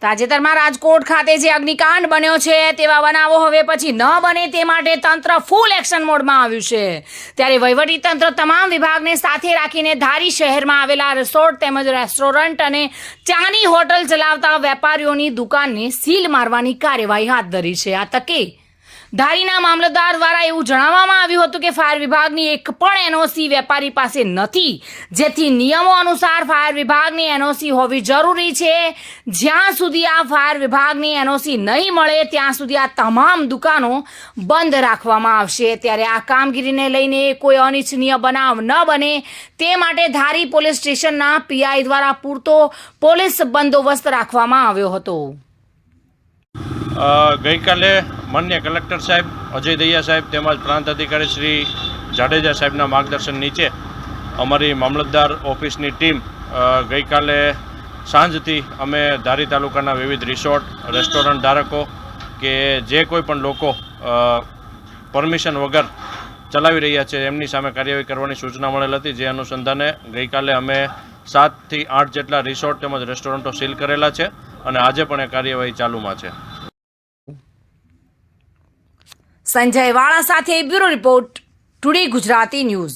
તાજેતરમાં રાજકોટ ખાતે જે અગ્નિકાંડ બન્યો છે તેવા બનાવો હવે પછી ન બને તે માટે તંત્ર ફૂલ એક્શન મોડમાં આવ્યું છે। ત્યારે વહીવટીતંત્ર તમામ વિભાગને સાથે રાખીને ધારી શહેરમાં આવેલા રિસોર્ટ તેમજ રેસ્ટોરન્ટ અને ચાની હોટલ ચલાવતા વેપારીઓની દુકાનને સીલ મારવાની કાર્યવાહી હાથ ધરી છે। આ તકે ધારીના મામલતદાર દ્વારા એવું જણાવવામાં આવ્યું હતું કે ફાયર વિભાગની એક પણ એનઓસી વેપારી પાસે નથી, જેથી નિયમો અનુસાર ફાયર વિભાગની એનઓસી હોવી જરૂરી છે। જ્યાં સુધી આ ફાયર વિભાગની એનઓસી નહીં મળે ત્યાં સુધી આ તમામ દુકાનો બંધ રાખવામાં આવશે। ત્યારે આ કામગીરીને લઈને કોઈ અનિચ્છનીય બનાવ ન બને તે માટે ધારી પોલીસ સ્ટેશનના પીઆઈ દ્વારા પૂરતો પોલીસ બંદોબસ્ત રાખવામાં આવ્યો હતો। ગઈકાલે માન્ય કલેક્ટર સાહેબ અજય દહિયા સાહેબ તેમજ પ્રાંત અધિકારી શ્રી જાડેજા સાહેબના માર્ગદર્શન નીચે અમારી મામલતદાર ઓફિસની ટીમ ગઈકાલે સાંજથી અમે ધારી તાલુકાના વિવિધ રિસોર્ટ રેસ્ટોરન્ટ ધારકો કે જે કોઈ પણ લોકો પરમિશન વગર ચલાવી રહ્યા છે એમની સામે કાર્યવાહી કરવાની સૂચના મળેલ હતી। જે અનુસંધાને ગઈકાલે અમે 7 થી 8 જેટલા રિસોર્ટ તેમજ રેસ્ટોરન્ટો સીલ કરેલા છે અને આજે પણ એ કાર્યવાહી ચાલુમાં છે। સંજય વાળા સાથે bureau report, today Gujarati news.